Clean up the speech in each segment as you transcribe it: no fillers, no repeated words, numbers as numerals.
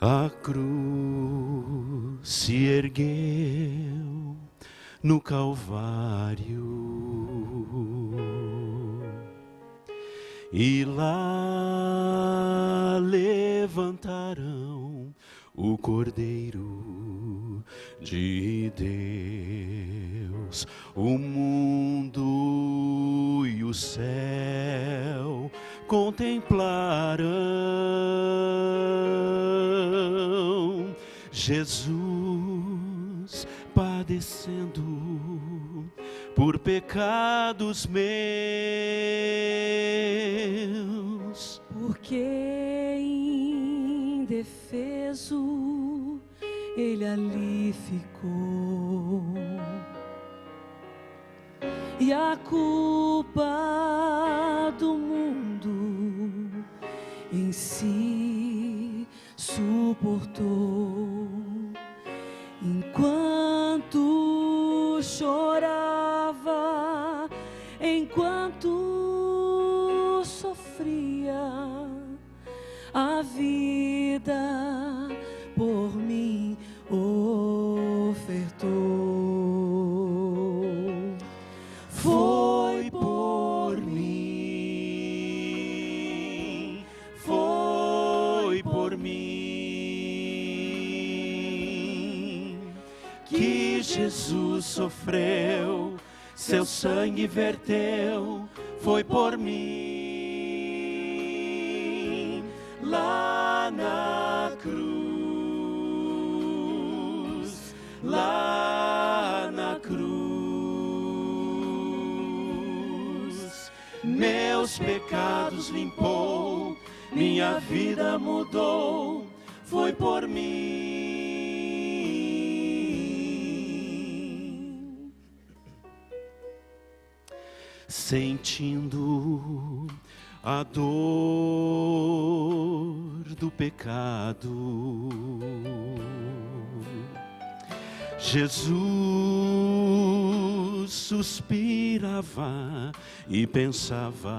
A cruz se ergueu no Calvário e lá levantarão o Cordeiro de Deus. O mundo e o céu contemplarão Jesus padecendo por pecados meus. Porque indefeso ele ali ficou, e a culpa do mundo em si suportou. Enquanto chorava, enquanto sofria, a vida por mim ofertou. Foi por mim, foi por mim que Jesus sofreu, seu sangue verteu. Foi por mim lá na cruz, lá na cruz. Meus pecados limpou, minha vida mudou. Foi por mim. Sentindo a dor do pecado, Jesus suspirava e pensava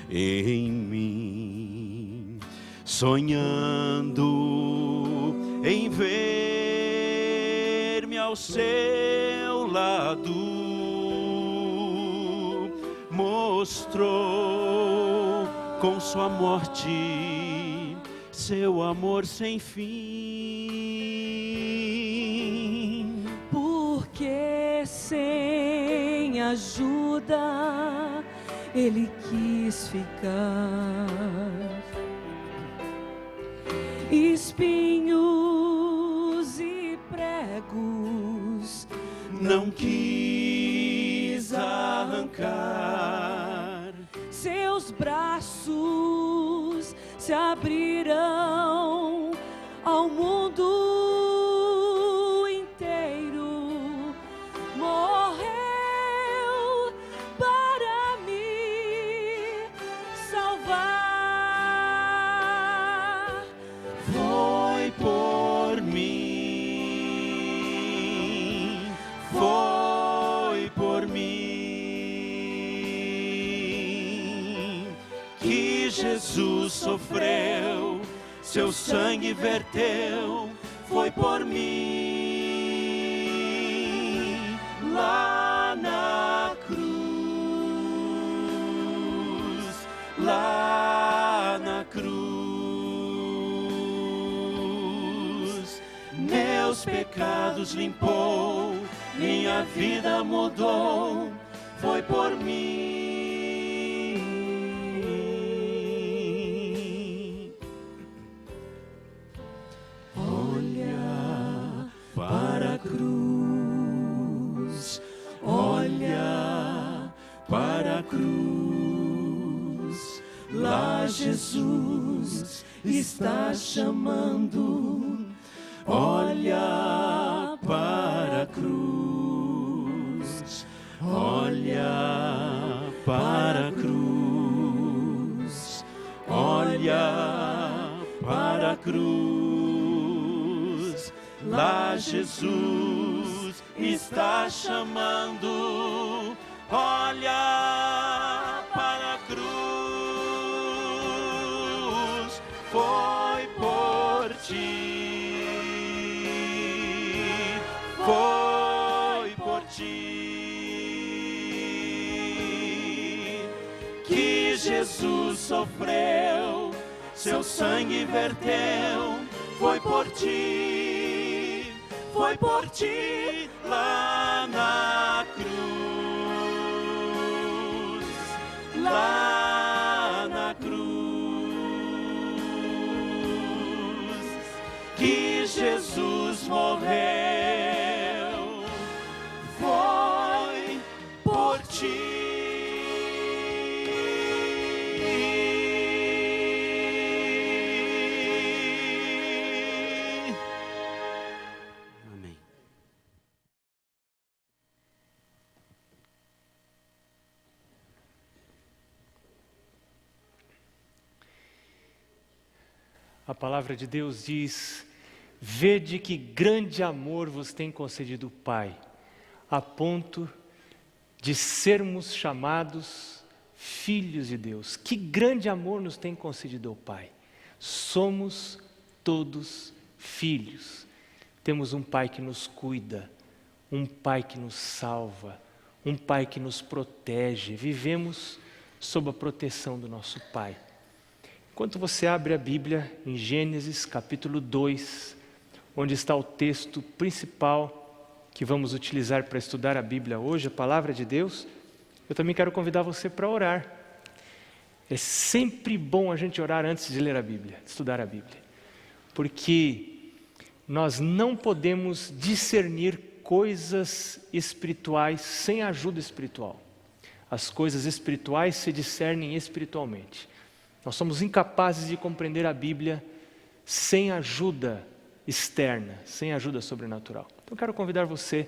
em mim, sonhando em ver-me ao seu lado. Mostrou com sua morte seu amor sem fim. Porque sem ajuda ele quis ficar, espinhos e pregos não quis arrancar. Seus braços se abrirão ao mundo inteiro. Morreu para me salvar. Foi por mim, foi por mim que Jesus sofreu, seu sangue verteu. Foi por mim lá na cruz, lá na cruz. Meus pecados limpou, minha vida mudou. Foi por mim. Olha para a cruz, olha para a cruz. Lá Jesus está chamando. Olha para a cruz, olha para a cruz, olha para a cruz. Lá Jesus está chamando. Olha para a cruz. Foi por ti, foi por ti que Jesus sofreu, seu sangue verteu, foi por ti lá na cruz, lá na cruz, que Jesus morreu, foi por ti. A palavra de Deus diz: vede que grande amor vos tem concedido o Pai, a ponto de sermos chamados filhos de Deus. Que grande amor nos tem concedido o Pai. Somos todos filhos. Temos um Pai que nos cuida, um Pai que nos salva, um Pai que nos protege. Vivemos sob a proteção do nosso Pai. Enquanto você abre a Bíblia em Gênesis capítulo 2, onde está o texto principal que vamos utilizar para estudar a Bíblia hoje, a Palavra de Deus, eu também quero convidar você para orar. É sempre bom a gente orar antes de ler a Bíblia, de estudar a Bíblia, porque nós não podemos discernir coisas espirituais sem ajuda espiritual. As coisas espirituais se discernem espiritualmente. Nós somos incapazes de compreender a Bíblia sem ajuda externa, sem ajuda sobrenatural. Então, quero convidar você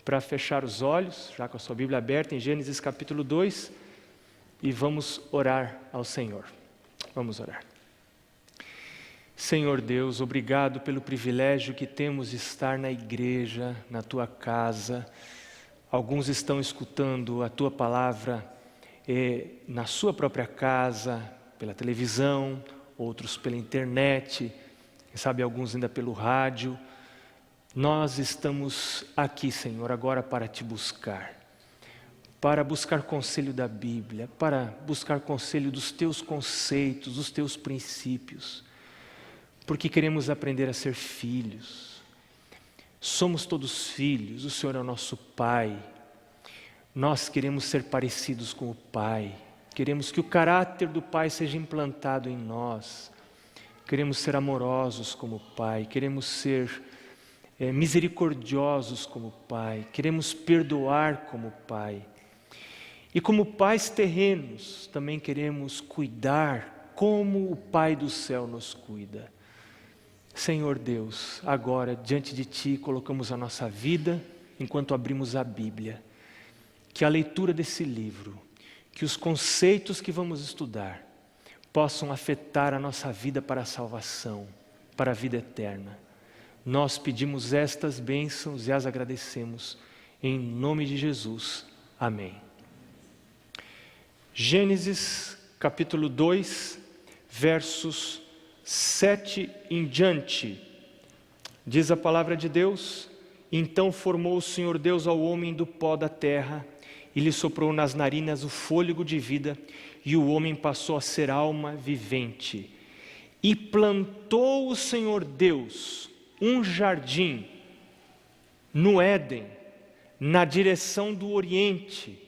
para fechar os olhos, já com a sua Bíblia aberta em Gênesis capítulo 2, e vamos orar ao Senhor. Vamos orar. Senhor Deus, obrigado pelo privilégio que temos de estar na igreja, na Tua casa. Alguns estão escutando a Tua palavra na sua própria casa, pela televisão, outros pela internet, quem sabe alguns ainda pelo rádio. Nós estamos aqui, Senhor, agora para Te buscar, para buscar conselho da Bíblia, para buscar conselho dos Teus conceitos, dos Teus princípios, porque queremos aprender a ser filhos. Somos todos filhos, o Senhor é o nosso Pai. Nós queremos ser parecidos com o Pai. Queremos que o caráter do Pai seja implantado em nós. Queremos ser amorosos como o Pai. Queremos ser misericordiosos como o Pai. Queremos perdoar como o Pai. E como pais terrenos, também queremos cuidar como o Pai do céu nos cuida. Senhor Deus, agora diante de Ti colocamos a nossa vida enquanto abrimos a Bíblia. Que a leitura desse livro, que os conceitos que vamos estudar possam afetar a nossa vida para a salvação, para a vida eterna. Nós pedimos estas bênçãos e as agradecemos em nome de Jesus. Amém. Gênesis capítulo 2, versos 7 em diante. Diz a palavra de Deus: então formou o Senhor Deus ao homem do pó da terra, e lhe soprou nas narinas o fôlego de vida, e o homem passou a ser alma vivente. E plantou o Senhor Deus um jardim no Éden, na direção do Oriente,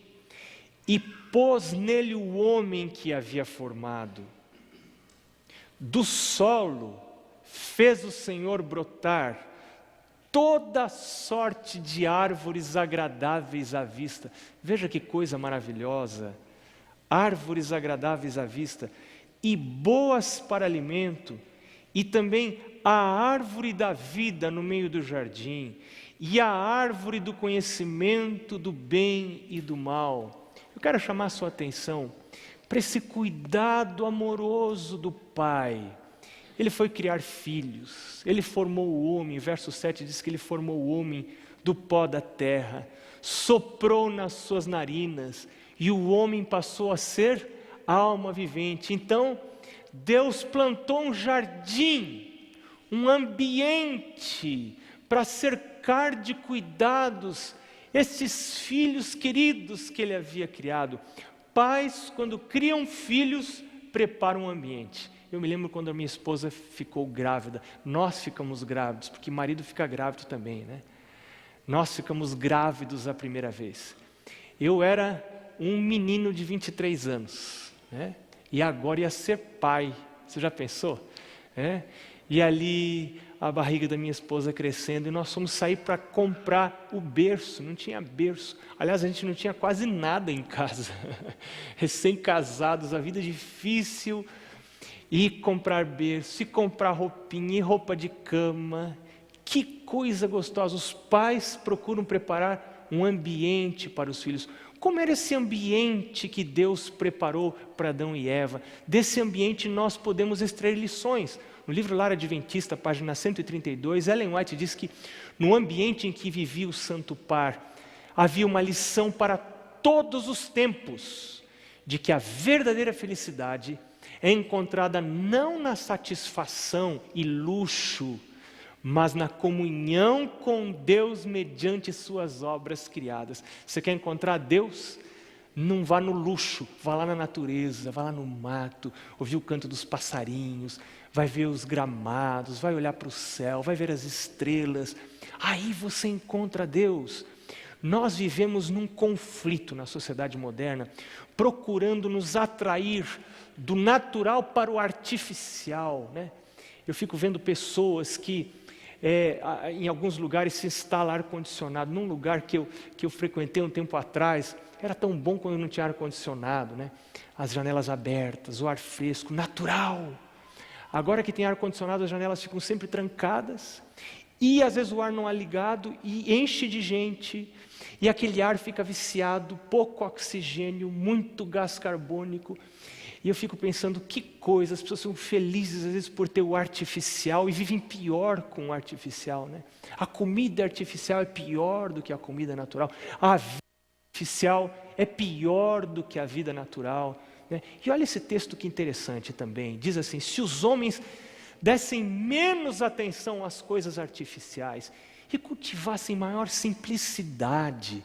e pôs nele o homem que havia formado. Do solo fez o Senhor brotar toda sorte de árvores agradáveis à vista. Veja que coisa maravilhosa! Árvores agradáveis à vista e boas para alimento, e também a árvore da vida no meio do jardim, e a árvore do conhecimento do bem e do mal. Eu quero chamar a sua atenção para esse cuidado amoroso do Pai. Ele foi criar filhos, Ele formou o homem, verso 7 diz que Ele formou o homem do pó da terra, soprou nas suas narinas, e o homem passou a ser alma vivente. Então, Deus plantou um jardim um ambiente para cercar de cuidados esses filhos queridos que ele havia criado. Pais, quando criam filhos, preparam um ambiente. Eu me lembro quando a minha esposa ficou grávida, nós ficamos grávidos, porque marido fica grávido também, né? Nós ficamos grávidos a primeira vez. Eu era um menino de 23 anos, né? E agora ia ser pai. Você já pensou? E ali a barriga da minha esposa crescendo, e nós fomos sair para comprar o berço. Não tinha berço. Aliás, a gente não tinha quase nada em casa. Recém-casados, a vida difícil. E comprar berço, e comprar roupinha, e roupa de cama. Que coisa gostosa. Os pais procuram preparar um ambiente para os filhos. Como era esse ambiente que Deus preparou para Adão e Eva? Desse ambiente nós podemos extrair lições. No livro Lar Adventista, página 132, Ellen White diz que no ambiente em que vivia o santo par, havia uma lição para todos os tempos, de que a verdadeira felicidade é encontrada não na satisfação e luxo, mas na comunhão com Deus mediante suas obras criadas. Você quer encontrar Deus? Não vá no luxo, vá lá na natureza, vá lá no mato, ouvir o canto dos passarinhos, vai ver os gramados, vai olhar para o céu, vai ver as estrelas. Aí você encontra Deus. Nós vivemos num conflito na sociedade moderna, procurando nos atrair do natural para o artificial, né? Eu fico vendo pessoas que em alguns lugares se instala ar-condicionado. Num lugar que eu frequentei um tempo atrás, era tão bom quando não tinha ar-condicionado, né? As janelas abertas, o ar fresco, natural. Agora que tem ar-condicionado, as janelas ficam sempre trancadas, e às vezes o ar não é ligado, e enche de gente, e aquele ar fica viciado, pouco oxigênio, muito gás carbônico. E eu fico pensando, que coisa, as pessoas são felizes às vezes por ter o artificial e vivem pior com o artificial, né? A comida artificial é pior do que a comida natural. A vida artificial é pior do que a vida natural, né? E olha esse texto que interessante também. Diz assim: se os homens dessem menos atenção às coisas artificiais e cultivassem maior simplicidade,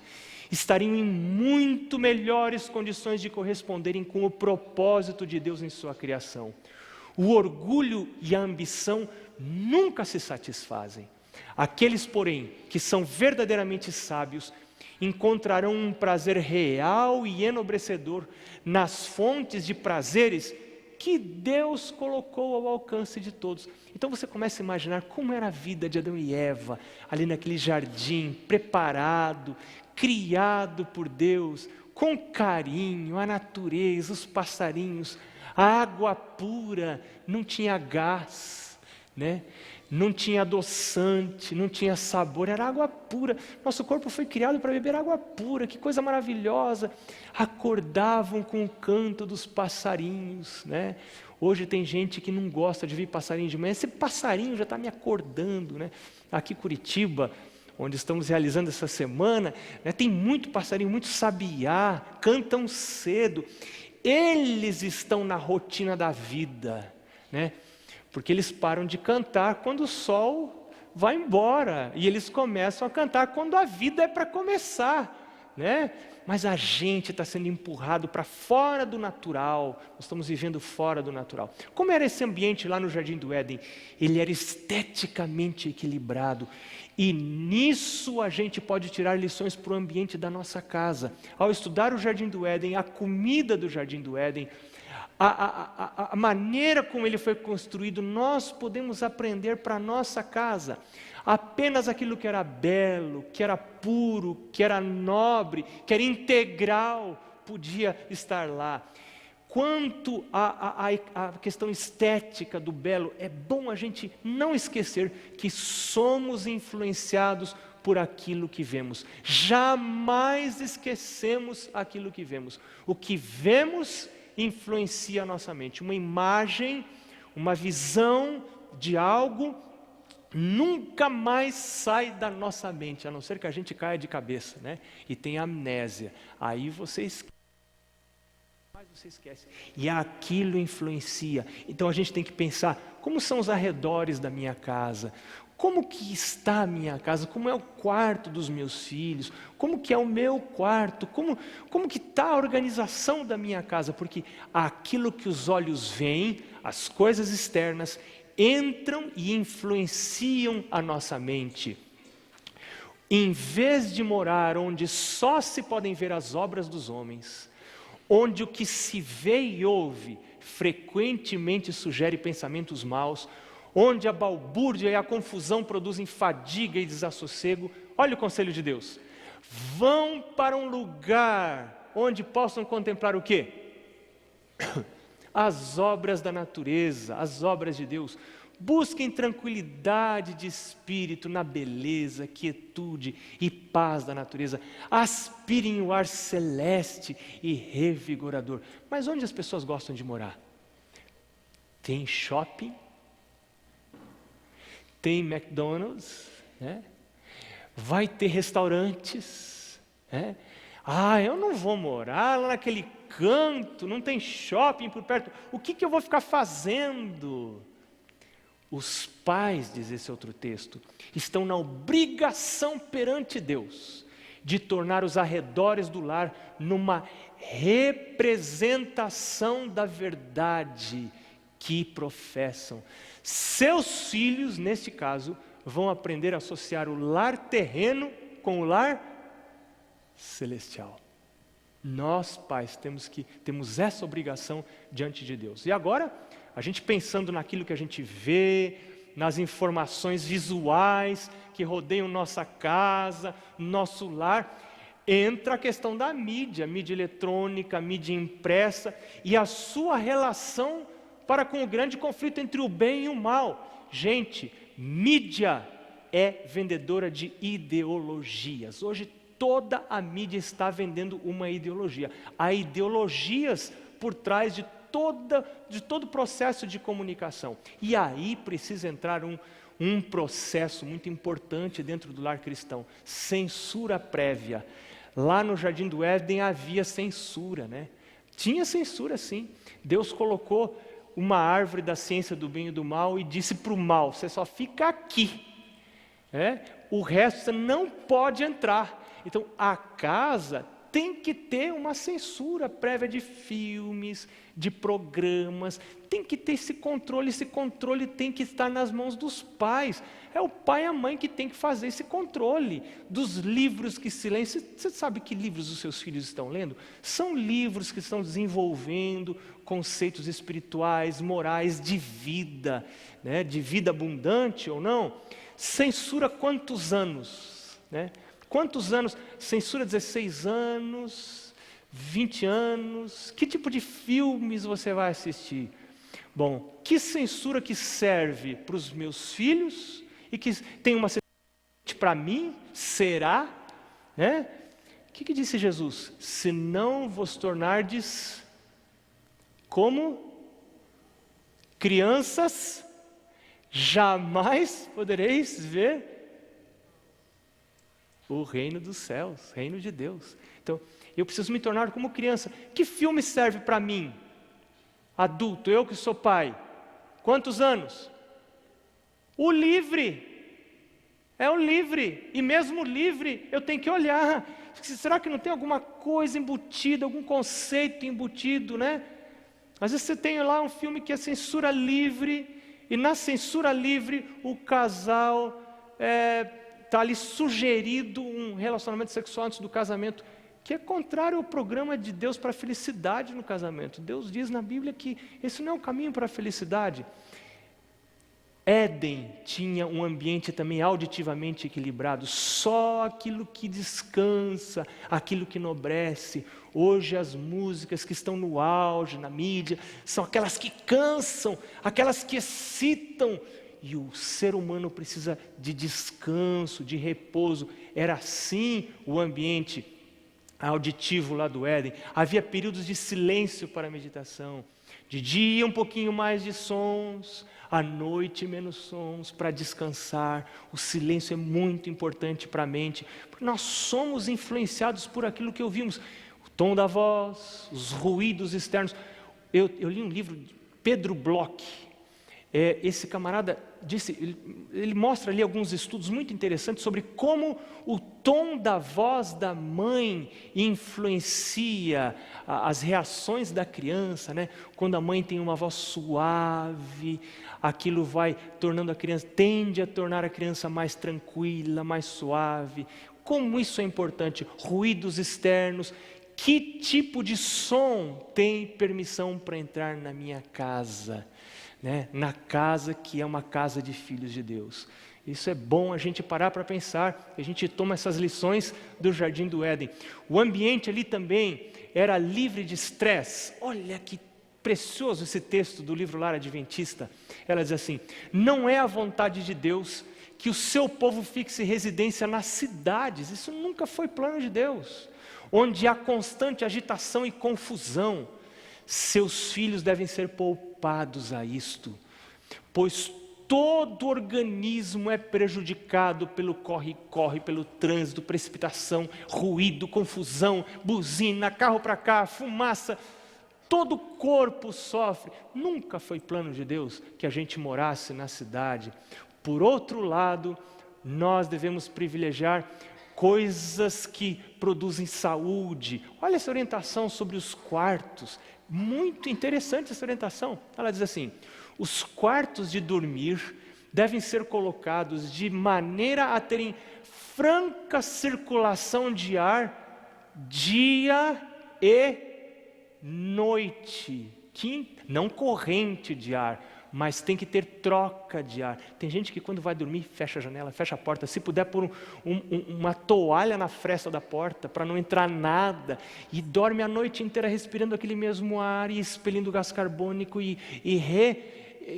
estariam em muito melhores condições de corresponderem com o propósito de Deus em sua criação. O orgulho e a ambição nunca se satisfazem. Aqueles, porém, que são verdadeiramente sábios, encontrarão um prazer real e enobrecedor nas fontes de prazeres que Deus colocou ao alcance de todos. Então você começa a imaginar como era a vida de Adão e Eva, ali naquele jardim, preparado, criado por Deus, com carinho, a natureza, os passarinhos, a água pura, não tinha gás, né? Não tinha adoçante, não tinha sabor, era água pura. Nosso corpo foi criado para beber água pura, que coisa maravilhosa. Acordavam com o canto dos passarinhos, né? Hoje tem gente que não gosta de ver passarinho de manhã. Esse passarinho já está me acordando, né? Aqui em Curitiba, onde estamos realizando essa semana, né, tem muito passarinho, muito sabiá, cantam cedo. Eles estão na rotina da vida, né? Porque eles param de cantar quando o sol vai embora, e eles começam a cantar quando a vida é para começar, né? Mas a gente está sendo empurrado para fora do natural, nós estamos vivendo fora do natural. Como era esse ambiente lá no Jardim do Éden? Ele era esteticamente equilibrado, e nisso a gente pode tirar lições para o ambiente da nossa casa. Ao estudar o Jardim do Éden, a comida do Jardim do Éden, a maneira como ele foi construído, nós podemos aprender para a nossa casa. Apenas aquilo que era belo, que era puro, que era nobre, que era integral, podia estar lá. Quanto à questão estética do belo, é bom a gente não esquecer que somos influenciados por aquilo que vemos. Jamais esquecemos aquilo que vemos. O que vemos influencia a nossa mente. Uma imagem, uma visão de algo nunca mais sai da nossa mente, a não ser que a gente caia de cabeça, né? E tenha amnésia. Aí você esquece. Mas você esquece. E aquilo influencia. Então a gente tem que pensar Como são os arredores da minha casa? Como que está a minha casa? Como é o quarto dos meus filhos? Como que é o meu quarto? Como que está a organização da minha casa? Porque aquilo que os olhos veem, as coisas externas, entram e influenciam a nossa mente. Em vez de morar onde só se podem ver as obras dos homens, onde o que se vê e ouve frequentemente sugere pensamentos maus, onde a balbúrdia e a confusão produzem fadiga e desassossego, olha o conselho de Deus: vão para um lugar onde possam contemplar o quê? As obras da natureza, as obras de Deus. Busquem tranquilidade de espírito na beleza, quietude e paz da natureza. Aspirem o ar celeste e revigorador. Mas onde as pessoas gostam de morar? Tem shopping, tem McDonald's, né? Vai ter restaurantes, né? Eu não vou morar lá naquele canto, não tem shopping por perto. O que eu vou ficar fazendo? Os pais, diz esse outro texto, estão na obrigação perante Deus de tornar os arredores do lar numa representação da verdade que professam. Seus filhos, neste caso, vão aprender a associar o lar terreno com o lar celestial. Nós, pais, temos essa obrigação diante de Deus. E agora, a gente pensando naquilo que a gente vê, nas informações visuais que rodeiam nossa casa, nosso lar, entra a questão da mídia eletrônica, mídia impressa e a sua relação para com o grande conflito entre o bem e o mal. Gente, mídia é vendedora de ideologias. Hoje toda a mídia está vendendo uma ideologia. Há ideologias por trás de todo o processo de comunicação. E aí precisa entrar um processo muito importante dentro do lar cristão: censura prévia. Lá no Jardim do Éden havia censura, né? Tinha censura, sim. Deus colocou uma árvore da ciência do bem e do mal e disse para o mal: você só fica aqui, o resto você não pode entrar. Então a casa tem que ter uma censura prévia de filmes, de programas, tem que ter esse controle tem que estar nas mãos dos pais. É o pai e a mãe que tem que fazer esse controle dos livros que se leem. Você sabe que livros os seus filhos estão lendo? São livros que estão desenvolvendo conceitos espirituais, morais, de vida, né? De vida abundante ou não. Censura quantos anos, né? Quantos anos? Censura 16 anos, 20 anos. Que tipo de filmes você vai assistir? Bom, que censura que serve para os meus filhos e que tem uma censura para mim? Será? Né? O que disse Jesus? Se não vos tornardes como crianças, jamais podereis ver o reino dos céus, reino de Deus. Então, eu preciso me tornar como criança. Que filme serve para mim, adulto, eu que sou pai? Quantos anos? O livre. É o livre. E mesmo o livre, eu tenho que olhar. Será que não tem alguma coisa embutida, algum conceito embutido, né? Às vezes você tem lá um filme que é censura livre, e na censura livre o casal está ali sugerido um relacionamento sexual antes do casamento, que é contrário ao programa de Deus para a felicidade no casamento. Deus diz na Bíblia que esse não é o caminho para a felicidade. Éden tinha um ambiente também auditivamente equilibrado, só aquilo que descansa, aquilo que enobrece. Hoje as músicas que estão no auge, na mídia, são aquelas que cansam, aquelas que excitam, e o ser humano precisa de descanso, de repouso. Era assim o ambiente auditivo lá do Éden. Havia períodos de silêncio para a meditação, de dia um pouquinho mais de sons, à noite menos sons, para descansar. O silêncio é muito importante para a mente, porque nós somos influenciados por aquilo que ouvimos, o tom da voz, os ruídos externos. Eu li um livro de Pedro Bloch, esse camarada disse, ele mostra ali alguns estudos muito interessantes sobre como o tom da voz da mãe influencia as reações da criança, né? Quando a mãe tem uma voz suave, aquilo vai tornando a criança, tende a tornar a criança mais tranquila, mais suave. Como isso é importante, ruídos externos. Que tipo de som tem permissão para entrar na minha casa? Né? Na casa que é uma casa de filhos de Deus. Isso é bom a gente parar para pensar. A gente toma essas lições do Jardim do Éden. O ambiente ali também era livre de estresse. Olha que precioso esse texto do livro Lar Adventista. Ela diz assim: não é a vontade de Deus que o seu povo fixe residência nas cidades. Isso nunca foi plano de Deus. Onde há constante agitação e confusão. Seus filhos devem ser poupados a isto, pois todo organismo é prejudicado pelo corre-corre, pelo trânsito, precipitação, ruído, confusão, buzina, carro para cá, fumaça. Todo o corpo sofre. Nunca foi plano de Deus que a gente morasse na cidade. Por outro lado, nós devemos privilegiar coisas que produzem saúde. Olha essa orientação sobre os quartos. Muito interessante essa orientação. Ela diz assim: os quartos de dormir devem ser colocados de maneira a terem franca circulação de ar, dia e noite. Não corrente de ar, mas tem que ter troca de ar. Tem gente que quando vai dormir fecha a janela, fecha a porta. Se puder pôr uma toalha na fresta da porta para não entrar nada, e dorme a noite inteira respirando aquele mesmo ar e expelindo gás carbônico e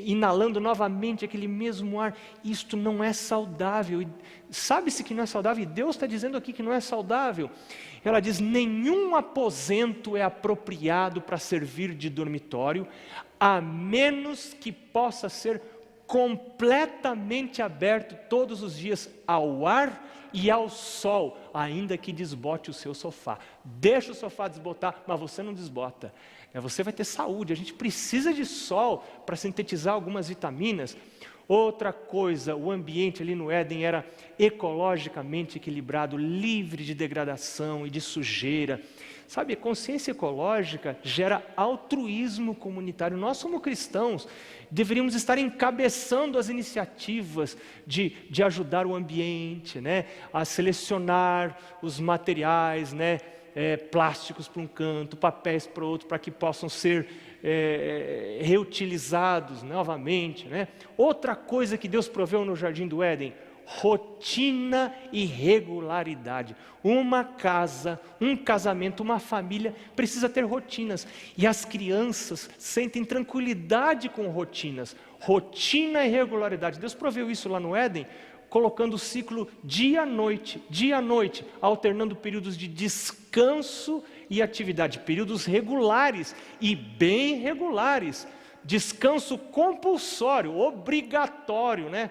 inalando novamente aquele mesmo ar. Isto não é saudável. Sabe-se que não é saudável, e Deus está dizendo aqui que não é saudável. Ela diz: nenhum aposento é apropriado para servir de dormitório, a menos que possa ser completamente aberto todos os dias ao ar e ao sol, ainda que desbote o seu sofá. Deixa o sofá desbotar, mas você não desbota. Você vai ter saúde. A gente precisa de sol para sintetizar algumas vitaminas. Outra coisa, o ambiente ali no Éden era ecologicamente equilibrado, livre de degradação e de sujeira. Sabe, a consciência ecológica gera altruísmo comunitário. Nós, como cristãos, deveríamos estar encabeçando as iniciativas de ajudar o ambiente, né? A selecionar os materiais, né? Plásticos para um canto, papéis para outro, para que possam ser reutilizados novamente, né? Outra coisa que Deus proveu no Jardim do Éden: rotina e regularidade. Uma casa, um casamento, uma família precisa ter rotinas, e as crianças sentem tranquilidade com rotinas. Rotina e regularidade. Deus proveu isso lá no Éden, colocando o ciclo dia a noite, alternando períodos de descanso e atividade, períodos regulares e bem regulares. Descanso compulsório, obrigatório, né?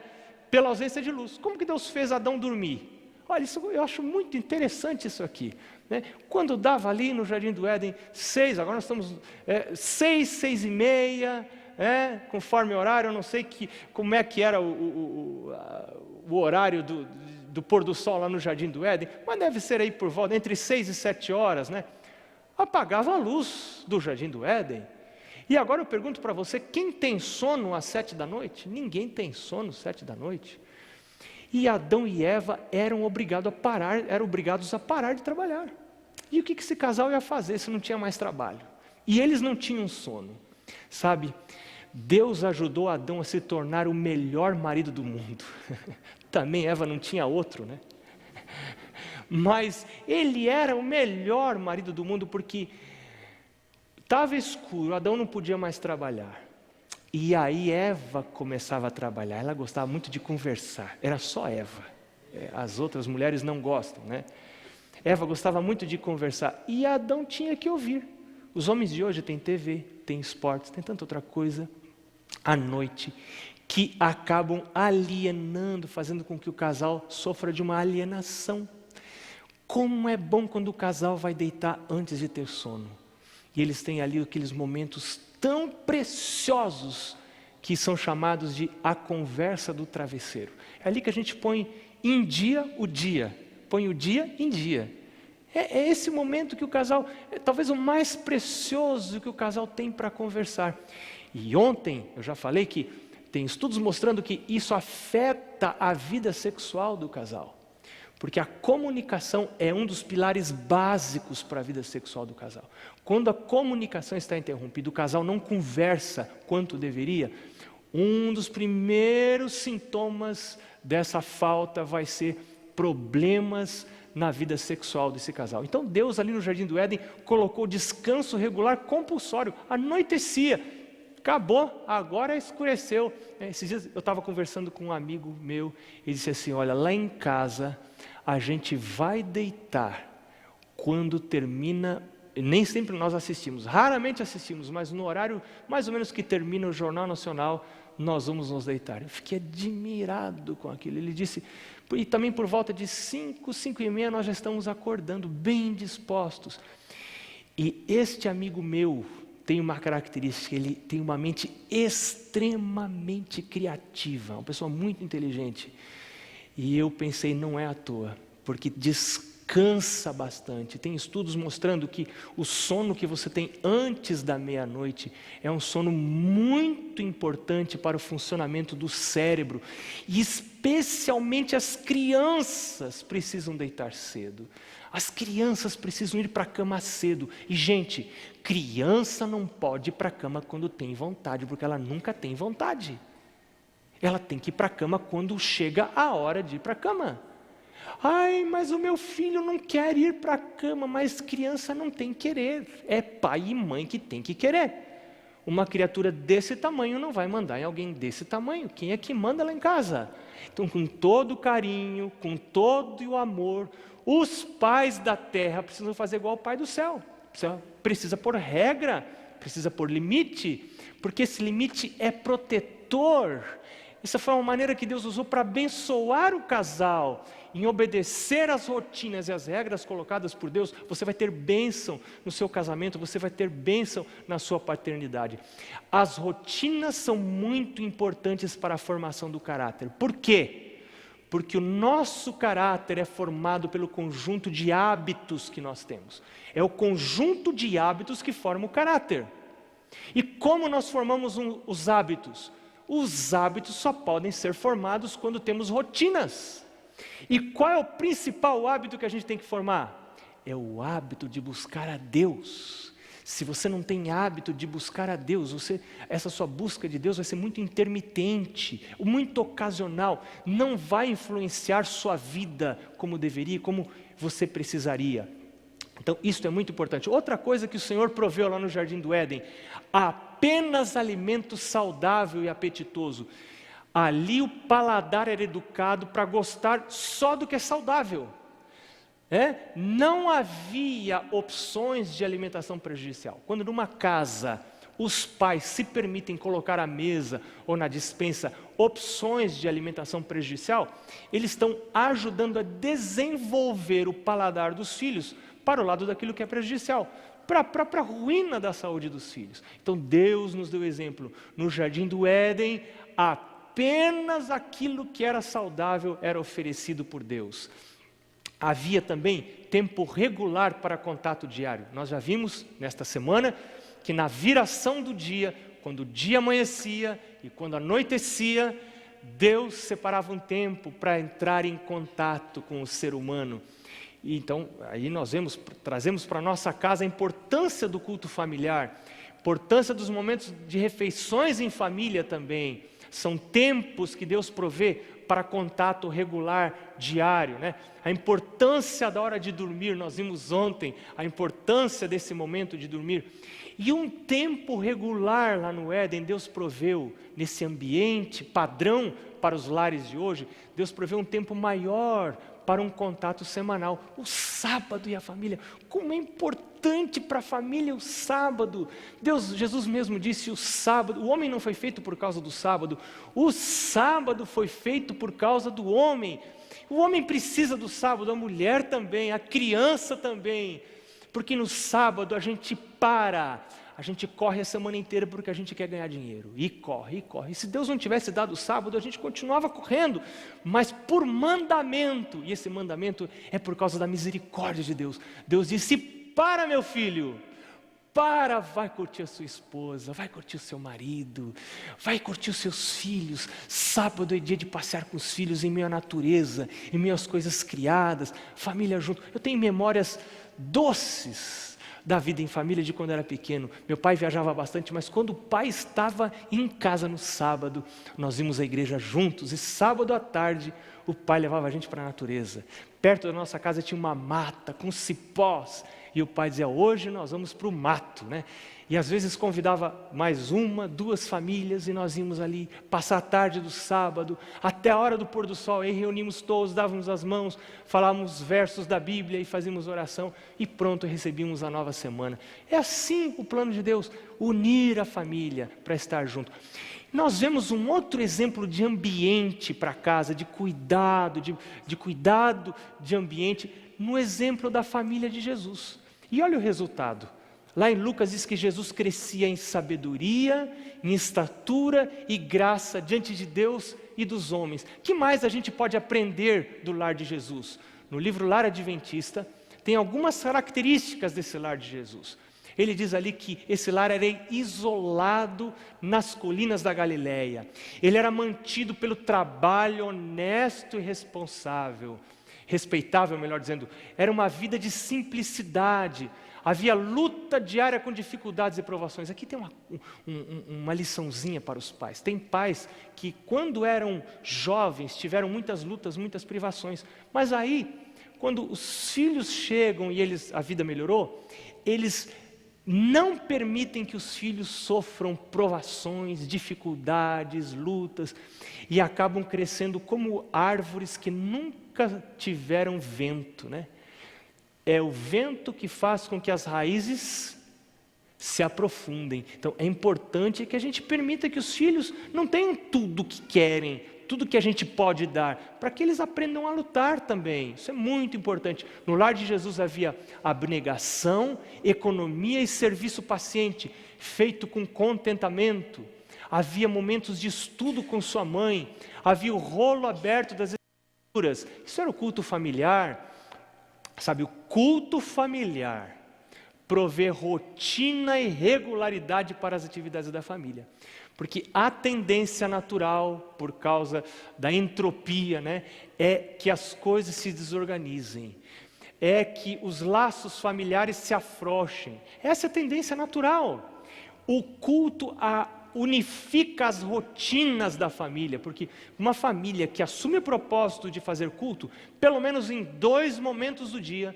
Pela ausência de luz. Como que Deus fez Adão dormir? Olha, eu acho muito interessante isso aqui, né? Quando dava ali no Jardim do Éden, 6, agora nós estamos 6:30, conforme o horário. Eu não sei como é que era o horário do pôr do sol lá no Jardim do Éden, mas deve ser aí por volta, entre 6 e 7 horas, né? Apagava a luz do Jardim do Éden. E agora eu pergunto para você: quem tem sono às 7 da noite? Ninguém tem sono às 7 da noite. E Adão e Eva eram obrigados a parar de trabalhar. E o que esse casal ia fazer se não tinha mais trabalho? E eles não tinham sono. Sabe, Deus ajudou Adão a se tornar o melhor marido do mundo. Também Eva não tinha outro, né? Mas ele era o melhor marido do mundo, porque estava escuro, Adão não podia mais trabalhar. E aí Eva começava a trabalhar. Ela gostava muito de conversar. Era só Eva. As outras mulheres não gostam, né? Eva gostava muito de conversar. E Adão tinha que ouvir. Os homens de hoje têm TV, têm esportes, têm tanta outra coisa à noite, que acabam alienando, fazendo com que o casal sofra de uma alienação. Como é bom quando o casal vai deitar antes de ter sono. E eles têm ali aqueles momentos tão preciosos que são chamados de a conversa do travesseiro. É ali que a gente põe em dia o dia, põe o dia em dia. É esse momento que o casal, talvez o mais precioso que o casal tem para conversar. E ontem eu já falei que tem estudos mostrando que isso afeta a vida sexual do casal. Porque a comunicação é um dos pilares básicos para a vida sexual do casal. Quando a comunicação está interrompida, o casal não conversa quanto deveria, um dos primeiros sintomas dessa falta vai ser problemas na vida sexual desse casal. Então Deus ali no Jardim do Éden colocou descanso regular compulsório, anoitecia, acabou, agora escureceu. Esses dias eu estava conversando com um amigo meu, ele disse assim, olha, lá em casa a gente vai deitar quando termina, nem sempre nós assistimos, raramente assistimos, mas no horário mais ou menos que termina o Jornal Nacional, nós vamos nos deitar. Eu fiquei admirado com aquilo. Ele disse, e também por volta de 5, 5:30 nós já estamos acordando, bem dispostos. E este amigo meu tem uma característica, ele tem uma mente extremamente criativa, uma pessoa muito inteligente. E eu pensei, não é à toa, porque descansa bastante. Tem estudos mostrando que o sono que você tem antes da meia-noite é um sono muito importante para o funcionamento do cérebro. E especialmente as crianças precisam deitar cedo. As crianças precisam ir para a cama cedo. E gente, criança não pode ir para a cama quando tem vontade, porque ela nunca tem vontade. Ela tem que ir para a cama quando chega a hora de ir para a cama. Ai, mas o meu filho não quer ir para a cama, mas criança não tem querer. É pai e mãe que tem que querer. Uma criatura desse tamanho não vai mandar em alguém desse tamanho. Quem é que manda lá em casa? Então, com todo o carinho, com todo o amor, os pais da terra precisam fazer igual o pai do céu. Precisa pôr regra, precisa pôr limite, porque esse limite é protetor. Essa foi uma maneira que Deus usou para abençoar o casal. Em obedecer às rotinas e às regras colocadas por Deus, você vai ter bênção no seu casamento, você vai ter bênção na sua paternidade. As rotinas são muito importantes para a formação do caráter. Por quê? Porque o nosso caráter é formado pelo conjunto de hábitos que nós temos. É o conjunto de hábitos que forma o caráter. E como nós formamos os hábitos? Os hábitos só podem ser formados quando temos rotinas. E qual é o principal hábito que a gente tem que formar? É o hábito de buscar a Deus. Se você não tem hábito de buscar a Deus, essa sua busca de Deus vai ser muito intermitente, muito ocasional, não vai influenciar sua vida como deveria, como você precisaria. Então, isso é muito importante. Outra coisa que o Senhor proveu lá no Jardim do Éden, apenas alimento saudável e apetitoso. Ali o paladar era educado para gostar só do que é saudável. Não havia opções de alimentação prejudicial. Quando numa casa os pais se permitem colocar à mesa ou na despensa opções de alimentação prejudicial, eles estão ajudando a desenvolver o paladar dos filhos para o lado daquilo que é prejudicial, para a própria ruína da saúde dos filhos. Então Deus nos deu exemplo. No Jardim do Éden, apenas aquilo que era saudável era oferecido por Deus. Havia também tempo regular para contato diário. Nós já vimos nesta semana que na viração do dia, quando o dia amanhecia e quando anoitecia, Deus separava um tempo para entrar em contato com o ser humano. E então, aí nós trazemos para a nossa casa a importância do culto familiar, importância dos momentos de refeições em família também. São tempos que Deus provê para contato regular, diário, A importância da hora de dormir, nós vimos ontem, a importância desse momento de dormir. E um tempo regular lá no Éden, Deus proveu, nesse ambiente padrão para os lares de hoje, Deus proveu um tempo maior para um contato semanal, o sábado e a família. Como é importante para a família o sábado. Jesus mesmo disse, o sábado, o homem não foi feito por causa do sábado, o sábado foi feito por causa do homem. O homem precisa do sábado, a mulher também, a criança também, porque no sábado a gente para, a gente corre a semana inteira porque a gente quer ganhar dinheiro. E corre, e corre. E se Deus não tivesse dado o sábado, a gente continuava correndo, mas por mandamento. E esse mandamento é por causa da misericórdia de Deus. Deus disse: para, meu filho, para, vai curtir a sua esposa, vai curtir o seu marido, vai curtir os seus filhos. Sábado é dia de passear com os filhos em meio à natureza, em meio às coisas criadas, família junto. Eu tenho memórias doces da vida em família de quando era pequeno. Meu pai viajava bastante, mas quando o pai estava em casa no sábado, nós íamos à igreja juntos, e sábado à tarde o pai levava a gente para a natureza. Perto da nossa casa tinha uma mata com cipós, e o pai dizia: hoje nós vamos para o mato, né? E às vezes convidava mais uma, duas famílias, e nós íamos ali passar a tarde do sábado, até a hora do pôr do sol, aí reunimos todos, dávamos as mãos, falávamos versos da Bíblia e fazíamos oração, e pronto, recebíamos a nova semana. É assim o plano de Deus, unir a família para estar junto. Nós vemos um outro exemplo de ambiente para casa, de cuidado, de cuidado de ambiente, no exemplo da família de Jesus. E olha o resultado. Lá em Lucas diz que Jesus crescia em sabedoria, em estatura e graça diante de Deus e dos homens. O que mais a gente pode aprender do lar de Jesus? No livro Lar Adventista, tem algumas características desse lar de Jesus. Ele diz ali que esse lar era isolado nas colinas da Galileia. Ele era mantido pelo trabalho honesto e respeitável, melhor dizendo. Era uma vida de simplicidade. Havia luta diária com dificuldades e provações. Aqui tem uma liçãozinha para os pais. Tem pais que, quando eram jovens, tiveram muitas lutas, muitas privações. Mas aí, quando os filhos chegam e a vida melhorou, eles não permitem que os filhos sofram provações, dificuldades, lutas, e acabam crescendo como árvores que nunca tiveram vento, né? É o vento que faz com que as raízes se aprofundem. Então é importante que a gente permita que os filhos não tenham tudo o que querem, tudo que a gente pode dar, para que eles aprendam a lutar também. Isso é muito importante. No lar de Jesus havia abnegação, economia e serviço paciente, feito com contentamento. Havia momentos de estudo com sua mãe, havia o rolo aberto das Escrituras. Isso era o culto familiar. Sabe, o culto familiar provê rotina e regularidade para as atividades da família. Porque a tendência natural, por causa da entropia, né, é que as coisas se desorganizem, é que os laços familiares se afrouxem. Essa é a tendência natural. O culto unifica as rotinas da família, porque uma família que assume o propósito de fazer culto, pelo menos em 2 momentos do dia,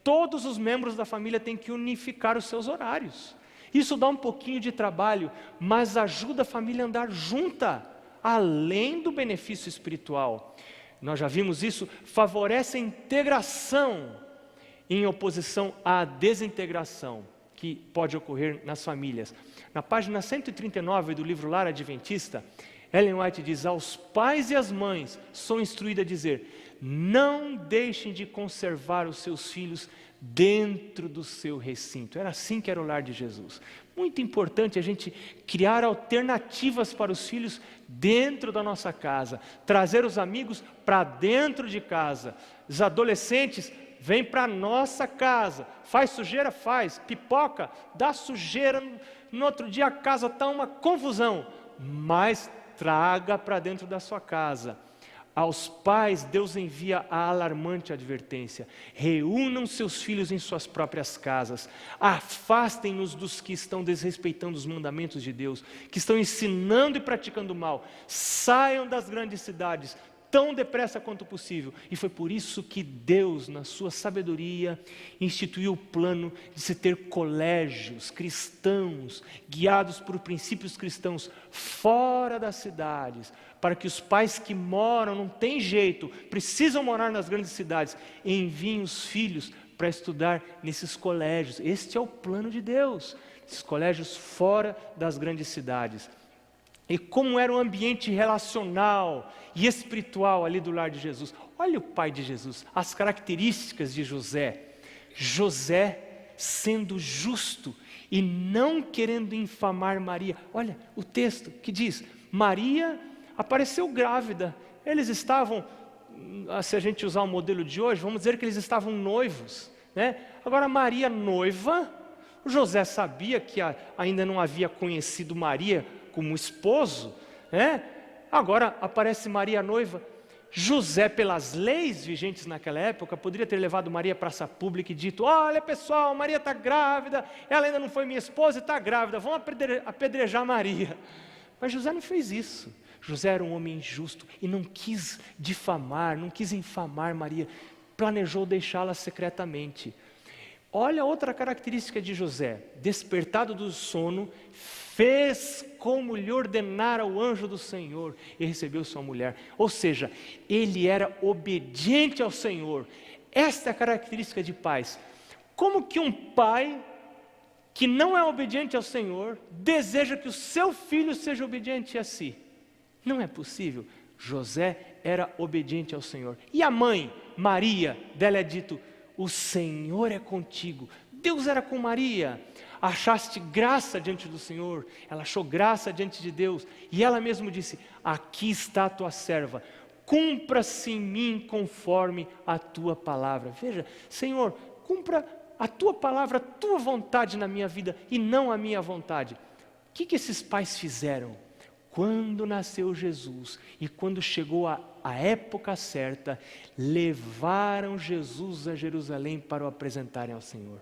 todos os membros da família têm que unificar os seus horários. Isso dá um pouquinho de trabalho, mas ajuda a família a andar junta, além do benefício espiritual. Nós já vimos isso, favorece a integração em oposição à desintegração que pode ocorrer nas famílias. Na página 139 do livro Lar Adventista, Ellen White diz: aos pais e às mães sou instruída a dizer: não deixem de conservar os seus filhos dentro do seu recinto. Era assim que era o lar de Jesus. Muito importante a gente criar alternativas para os filhos dentro da nossa casa, trazer os amigos para dentro de casa. Os adolescentes, vem para a nossa casa, faz sujeira, faz, pipoca, dá sujeira, no outro dia a casa está uma confusão, mas traga para dentro da sua casa. Aos pais, Deus envia a alarmante advertência: reúnam seus filhos em suas próprias casas, afastem-nos dos que estão desrespeitando os mandamentos de Deus, que estão ensinando e praticando mal, saiam das grandes cidades, tão depressa quanto possível. E foi por isso que Deus, na sua sabedoria, instituiu o plano de se ter colégios cristãos, guiados por princípios cristãos, fora das cidades, para que os pais que moram, não tem jeito, precisam morar nas grandes cidades, enviem os filhos para estudar nesses colégios. Este é o plano de Deus, esses colégios fora das grandes cidades. E como era o ambiente relacional e espiritual ali do lar de Jesus. Olha o pai de Jesus, as características de José. José sendo justo e não querendo infamar Maria. Olha o texto que diz: Maria apareceu grávida. Eles estavam, se a gente usar o modelo de hoje, vamos dizer que eles estavam noivos, né? Agora Maria noiva, o José sabia que ainda não havia conhecido Maria como esposo, né? Agora aparece Maria noiva. José, pelas leis vigentes naquela época, poderia ter levado Maria à praça pública e dito: olha pessoal, Maria está grávida, ela ainda não foi minha esposa e está grávida, vamos apedrejar Maria. Mas José não fez isso. José era um homem justo e não quis difamar, não quis infamar Maria, planejou deixá-la secretamente. Olha outra característica de José: despertado do sono, fez como lhe ordenara o anjo do Senhor e recebeu sua mulher. Ou seja, ele era obediente ao Senhor. Esta é a característica de pais. Como que um pai que não é obediente ao Senhor deseja que o seu filho seja obediente a si? Não é possível. José era obediente ao Senhor. E a mãe, Maria, dela é dito: o Senhor é contigo. Deus era com Maria. Achaste graça diante do Senhor. Ela achou graça diante de Deus. E ela mesma disse: aqui está a tua serva, cumpra-se em mim conforme a tua palavra. Veja, Senhor, cumpra a tua palavra, a tua vontade na minha vida e não a minha vontade. O que esses pais fizeram? Quando nasceu Jesus e quando chegou a época certa, levaram Jesus a Jerusalém para o apresentarem ao Senhor.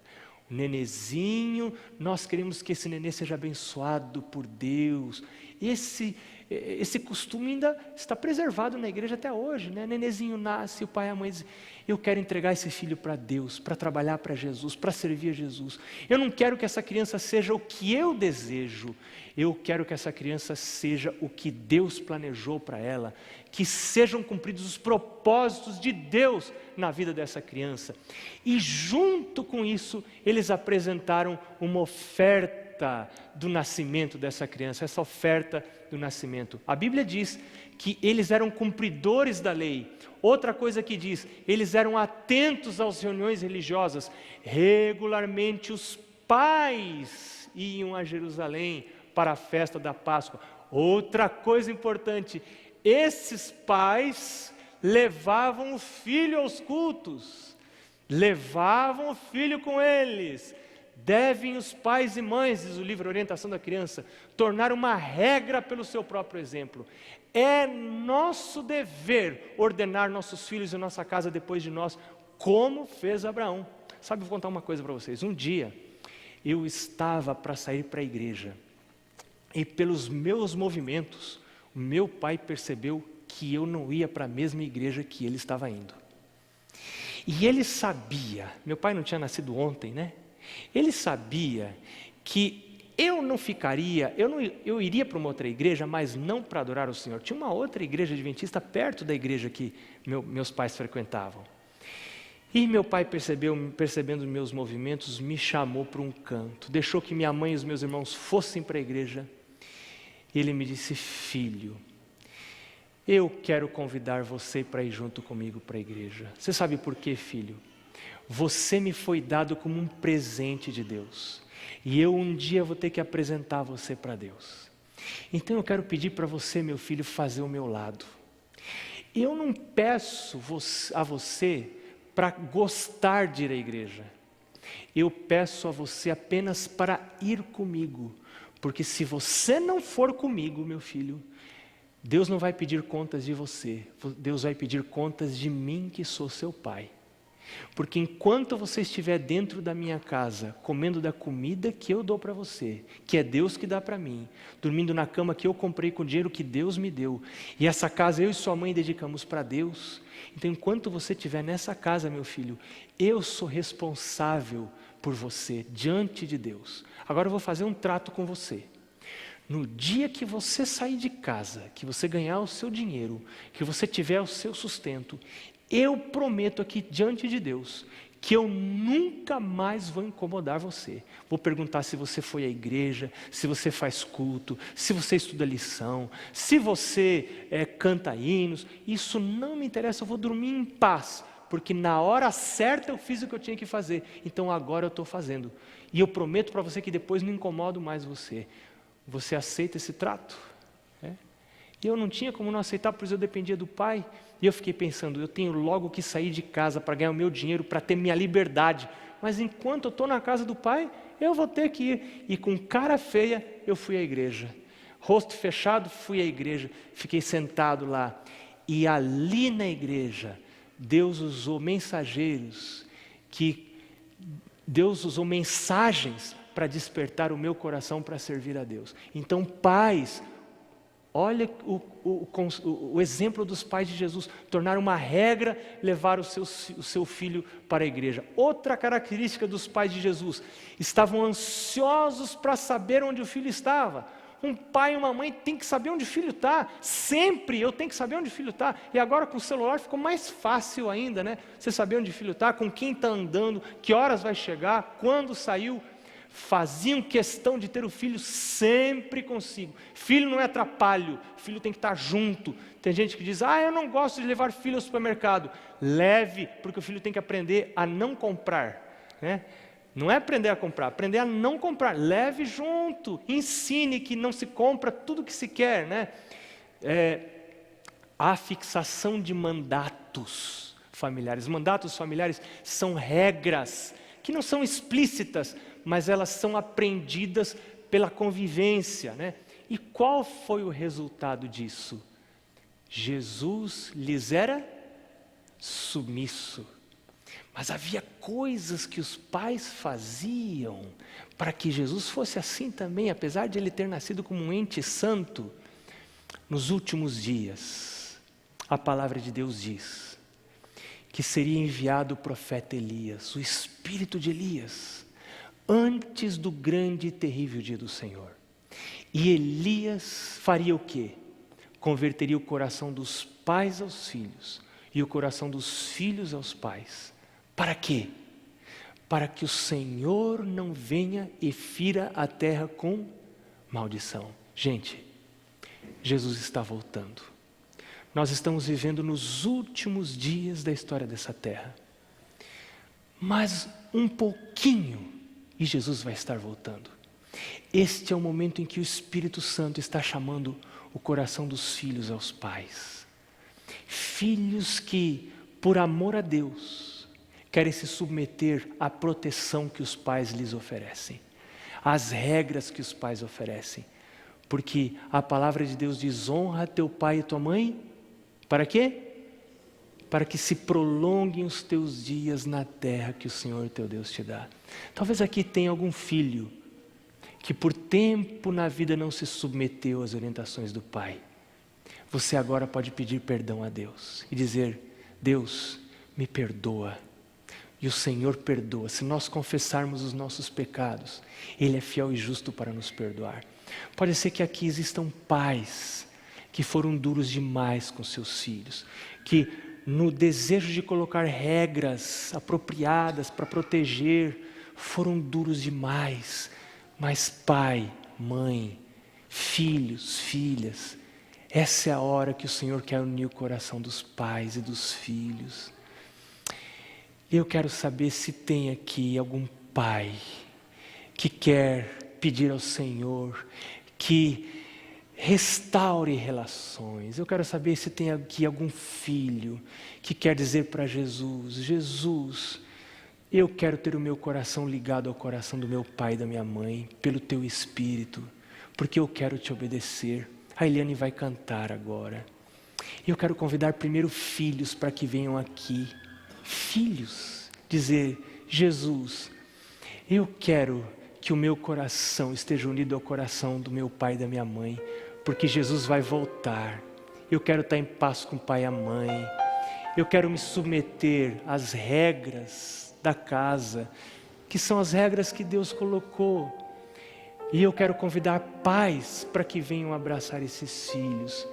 O nenezinho, nós queremos que esse nenê seja abençoado por Deus. Esse costume ainda está preservado na igreja até hoje, né? Nenezinho nasce, o pai e a mãe dizem: eu quero entregar esse filho para Deus, para trabalhar para Jesus, para servir a Jesus. Eu não quero que essa criança seja o que eu desejo, eu quero que essa criança seja o que Deus planejou para ela, que sejam cumpridos os propósitos de Deus na vida dessa criança. E junto com isso, eles apresentaram uma oferta do nascimento dessa criança, essa oferta do nascimento. A Bíblia diz que eles eram cumpridores da lei. Outra coisa que diz: eles eram atentos às reuniões religiosas. Regularmente os pais iam a Jerusalém para a festa da Páscoa. Outra coisa importante: esses pais levavam o filho aos cultos, levavam o filho com eles. Devem os pais e mães, diz o livro Orientação da Criança, tornar uma regra pelo seu próprio exemplo. É nosso dever ordenar nossos filhos e nossa casa depois de nós, como fez Abraão. Sabe, vou contar uma coisa para vocês. Um dia, eu estava para sair para a igreja, e pelos meus movimentos, o meu pai percebeu que eu não ia para a mesma igreja que ele estava indo. E ele sabia, meu pai não tinha nascido ontem, né? Ele sabia que eu não ficaria, eu iria para uma outra igreja, mas não para adorar o Senhor. Tinha uma outra igreja adventista perto da igreja que meus pais frequentavam. E meu pai, percebendo meus movimentos, me chamou para um canto, deixou que minha mãe e os meus irmãos fossem para a igreja. Ele me disse: filho, eu quero convidar você para ir junto comigo para a igreja. Você sabe por quê, filho? Você me foi dado como um presente de Deus, e eu um dia vou ter que apresentar você para Deus. Então eu quero pedir para você, meu filho, fazer o meu lado. Eu não peço a você para gostar de ir à igreja. Eu peço a você apenas para ir comigo, porque se você não for comigo, meu filho, Deus não vai pedir contas de você, Deus vai pedir contas de mim, que sou seu pai. Porque enquanto você estiver dentro da minha casa, comendo da comida que eu dou para você, que é Deus que dá para mim, dormindo na cama que eu comprei com o dinheiro que Deus me deu, e essa casa eu e sua mãe dedicamos para Deus, então enquanto você estiver nessa casa, meu filho, eu sou responsável por você diante de Deus. Agora eu vou fazer um trato com você. No dia que você sair de casa, que você ganhar o seu dinheiro, que você tiver o seu sustento, eu prometo aqui diante de Deus que eu nunca mais vou incomodar você. Vou perguntar se você foi à igreja, se você faz culto, se você estuda lição, se você canta hinos. Isso não me interessa, eu vou dormir em paz, porque na hora certa eu fiz o que eu tinha que fazer, então agora eu estou fazendo. E eu prometo para você que depois não incomodo mais você. Você aceita esse trato? E eu não tinha como não aceitar, pois eu dependia do pai. E eu fiquei pensando, eu tenho logo que sair de casa para ganhar o meu dinheiro, para ter minha liberdade. Mas enquanto eu estou na casa do pai, eu vou ter que ir. E com cara feia, eu fui à igreja. Rosto fechado, fui à igreja. Fiquei sentado lá. E ali na igreja, Deus usou mensageiros, Deus usou mensagens para despertar o meu coração para servir a Deus. Então, pais, olha o exemplo dos pais de Jesus, tornaram uma regra levar o seu filho para a igreja. Outra característica dos pais de Jesus, estavam ansiosos para saber onde o filho estava. Um pai e uma mãe tem que saber onde o filho está, sempre eu tenho que saber onde o filho está. E agora com o celular ficou mais fácil ainda, né? Você saber onde o filho está, com quem está andando, que horas vai chegar, quando saiu. Faziam questão de ter o filho sempre consigo. Filho não é atrapalho, filho tem que estar junto. Tem gente que diz, eu não gosto de levar filho ao supermercado. Leve, porque o filho tem que aprender a não comprar, né? Não é aprender a comprar, aprender a não comprar. Leve junto, ensine que não se compra tudo que se quer, né? A fixação de mandatos familiares. Mandatos familiares são regras que não são explícitas, mas elas são aprendidas pela convivência, né? E qual foi o resultado disso? Jesus lhes era submisso. Mas havia coisas que os pais faziam para que Jesus fosse assim também, apesar de ele ter nascido como um ente santo. Nos últimos dias, a palavra de Deus diz que seria enviado o profeta Elias, o espírito de Elias, antes do grande e terrível dia do Senhor. E Elias faria o quê? Converteria o coração dos pais aos filhos e o coração dos filhos aos pais. Para quê? Para que o Senhor não venha e fira a terra com maldição. Gente, Jesus está voltando. Nós estamos vivendo nos últimos dias da história dessa terra. Mas um pouquinho e Jesus vai estar voltando. Este é o momento em que o Espírito Santo está chamando o coração dos filhos aos pais. Filhos que, por amor a Deus, querem se submeter à proteção que os pais lhes oferecem, às regras que os pais oferecem. Porque a palavra de Deus diz, honra teu pai e tua mãe, para quê? Para que se prolonguem os teus dias na terra que o Senhor teu Deus te dá. Talvez aqui tenha algum filho que por tempo na vida não se submeteu às orientações do pai. Você agora pode pedir perdão a Deus e dizer, Deus, me perdoa. E o Senhor perdoa. Se nós confessarmos os nossos pecados, Ele é fiel e justo para nos perdoar. Pode ser que aqui existam pais que foram duros demais com seus filhos, que no desejo de colocar regras apropriadas para proteger, foram duros demais. Mas pai, mãe, filhos, filhas, essa é a hora que o Senhor quer unir o coração dos pais e dos filhos. Eu quero saber se tem aqui algum pai que quer pedir ao Senhor que restaure relações. Eu quero saber se tem aqui algum filho que quer dizer para Jesus, Jesus, eu quero ter o meu coração ligado ao coração do meu pai e da minha mãe, pelo teu Espírito, porque eu quero te obedecer. A Eliane vai cantar agora. E eu quero convidar primeiro filhos para que venham aqui. Filhos, dizer, Jesus, eu quero que o meu coração esteja unido ao coração do meu pai e da minha mãe, porque Jesus vai voltar. Eu quero estar em paz com o pai e a mãe. Eu quero me submeter às regras da casa, que são as regras que Deus colocou. E eu quero convidar pais para que venham abraçar esses filhos.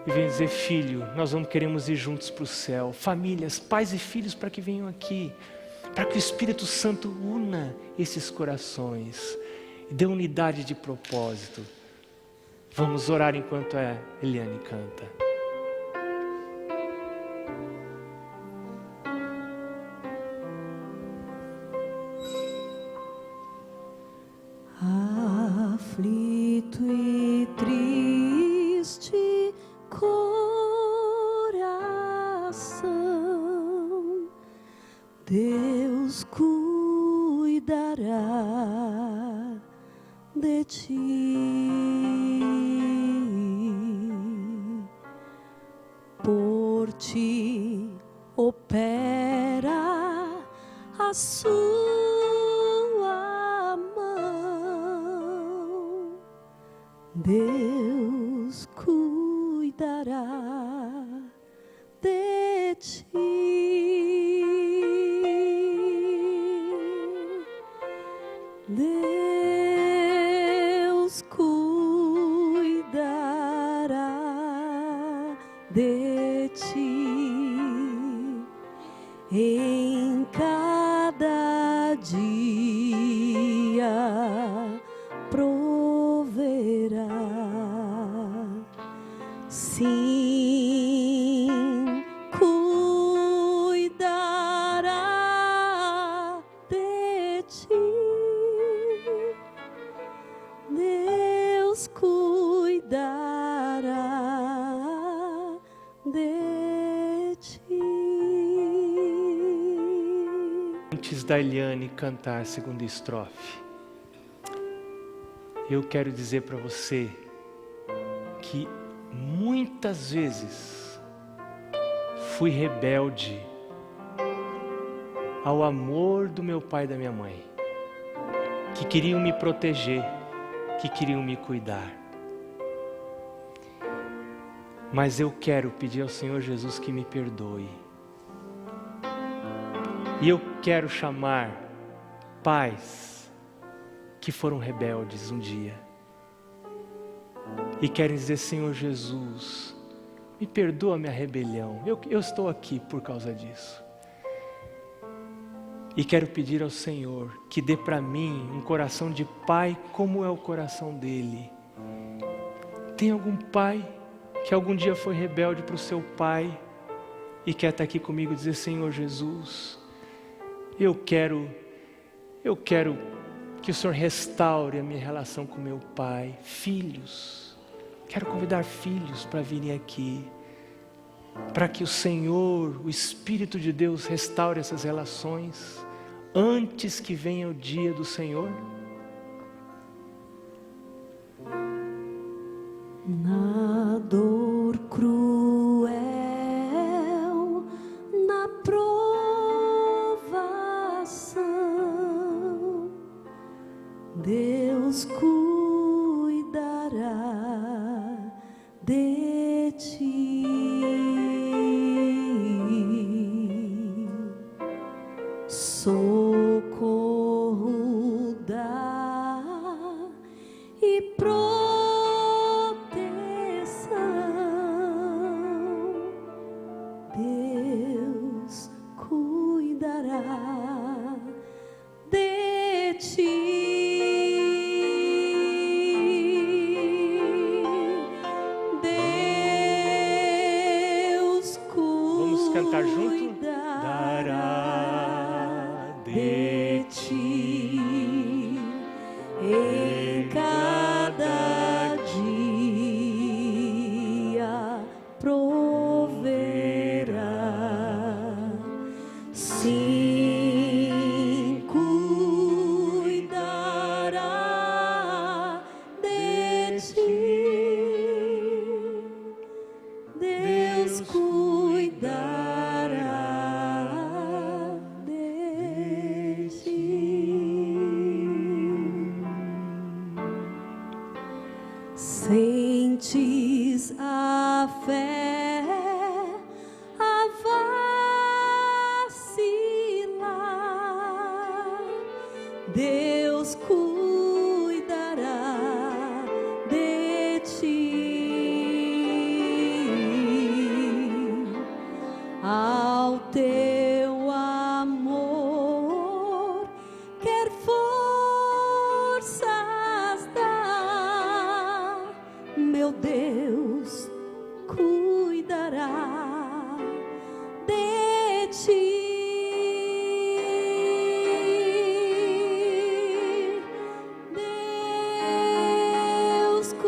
E venham dizer, filho, nós queremos ir juntos para o céu. Famílias, pais e filhos para que venham aqui. Para que o Espírito Santo una esses corações. E dê unidade de propósito. Vamos orar enquanto a Eliane canta. triste coração, Deus cuidará de ti. Por ti opera a sua mão, Deus cuidará de ti. Deus cuidará de ti em cada dia, proverá. Sim, cuidará de ti. Deus cuidará de ti. Antes da Eliane cantar a segunda estrofe, eu quero dizer para você que muitas vezes fui rebelde ao amor do meu pai e da minha mãe, que queriam me proteger, que queriam me cuidar. Mas eu quero pedir ao Senhor Jesus que me perdoe. E eu quero chamar pais que foram rebeldes um dia e querem dizer: Senhor Jesus, me perdoa a minha rebelião, eu estou aqui por causa disso. E quero pedir ao Senhor que dê para mim um coração de pai como é o coração dele. Tem algum pai que algum dia foi rebelde para o seu pai e quer estar aqui comigo e dizer: Senhor Jesus, eu quero que o Senhor restaure a minha relação com meu pai. Filhos, quero convidar filhos para virem aqui, para que o Senhor, o Espírito de Deus, restaure essas relações antes que venha o dia do Senhor. Na dor cruel, na provação, Deus cuidará de ti. Socorro dá e Deus cuidará de ti. Deus Vamos cantar junto? cuidará de ti em cada dia, proverá. Sim, cuidará de ti. Deus cuidará de ti. Sentes a fé a vacilar, Deus cuidará de ti. Ao teu amor quer forças dar, meu Deus cuidará de ti. Deus cuidará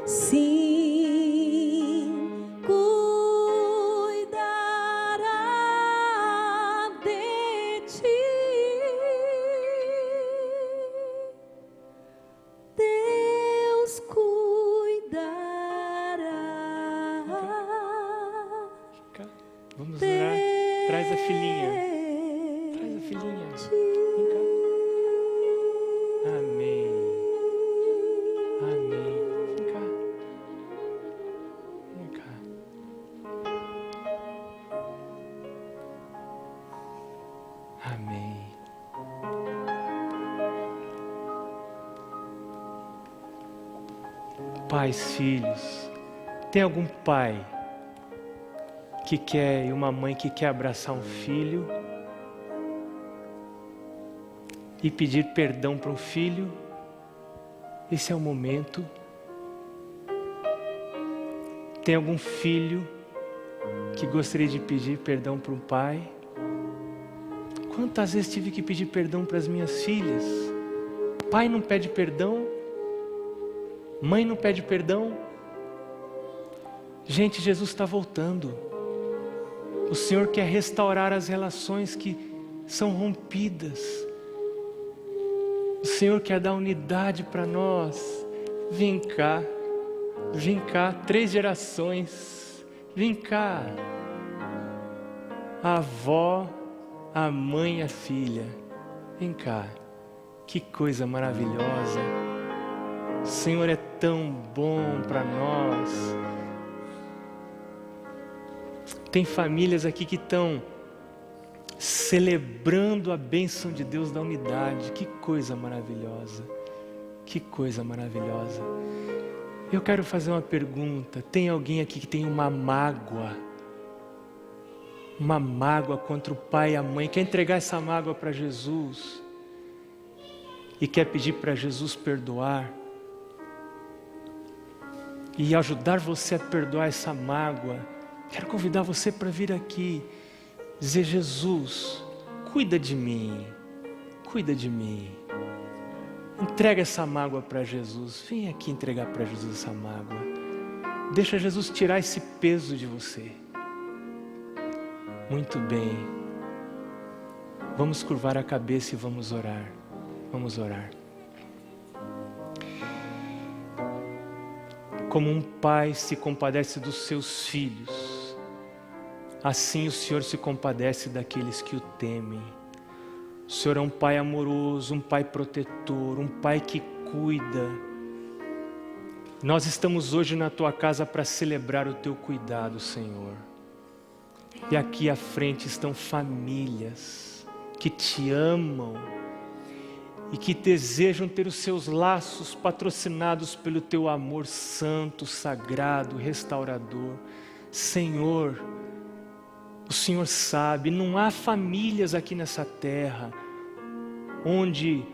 sim, cuidará de ti. Deus cuidará. Vamos orar. Traz a filhinha. Traz a filhinha. Vem cá. Amém. Amém. Vem cá. Vem cá. Amém. Pais, filhos, tem algum pai que quer, e uma mãe que quer abraçar um filho e pedir perdão para um filho? Esse é o momento. Tem algum filho que gostaria de pedir perdão para um pai? Quantas vezes tive que pedir perdão para as minhas filhas? Pai não pede perdão? Mãe não pede perdão? Gente, Jesus está voltando. O Senhor quer restaurar as relações que são rompidas. O Senhor quer dar unidade para nós. Vem cá, 3 gerações. Vem cá, a avó, a mãe e a filha. Vem cá, que coisa maravilhosa. O Senhor é tão bom para nós. Tem famílias aqui que estão celebrando a bênção de Deus da unidade. Que coisa maravilhosa. Que coisa maravilhosa. Eu quero fazer uma pergunta. Tem alguém aqui que tem uma mágoa? Uma mágoa contra o pai e a mãe. Quer entregar essa mágoa para Jesus? E quer pedir para Jesus perdoar? E ajudar você a perdoar essa mágoa? Quero convidar você para vir aqui, dizer: Jesus, cuida de mim, cuida de mim. Entrega essa mágoa para Jesus. Vem aqui entregar para Jesus essa mágoa. Deixa Jesus tirar esse peso de você. Muito bem. Vamos curvar a cabeça e vamos orar. Vamos orar. Como um pai se compadece dos seus filhos, assim o Senhor se compadece daqueles que o temem. O Senhor é um pai amoroso, um pai protetor, um pai que cuida. Nós estamos hoje na tua casa para celebrar o teu cuidado, Senhor. E aqui à frente estão famílias que te amam e que desejam ter os seus laços patrocinados pelo teu amor santo, sagrado, restaurador. Senhor, o Senhor sabe, não há famílias aqui nessa terra onde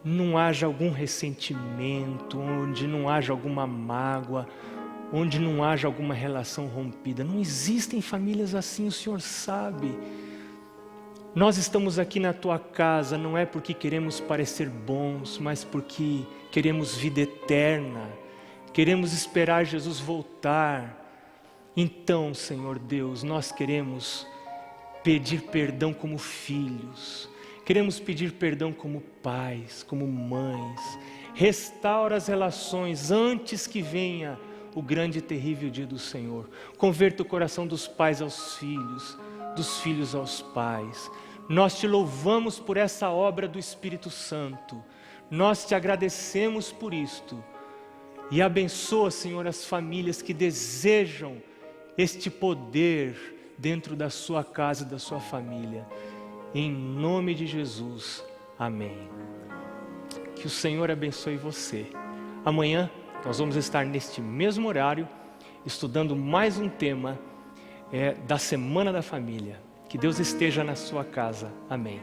não haja algum ressentimento, onde não haja alguma mágoa, onde não haja alguma relação rompida. Não existem famílias assim, o Senhor sabe. Nós estamos aqui na tua casa não é porque queremos parecer bons, mas porque queremos vida eterna, queremos esperar Jesus voltar. Então, Senhor Deus, nós queremos pedir perdão como filhos, queremos pedir perdão como pais, como mães. Restaura as relações antes que venha o grande e terrível dia do Senhor. Converta o coração dos pais aos filhos, dos filhos aos pais. Nós te louvamos por essa obra do Espírito Santo. Nós te agradecemos por isto. E abençoa, Senhor, as famílias que desejam este poder dentro da sua casa e da sua família. Em nome de Jesus. Amém. Que o Senhor abençoe você. Amanhã nós vamos estar neste mesmo horário, estudando mais um tema da Semana da Família. Que Deus esteja na sua casa. Amém.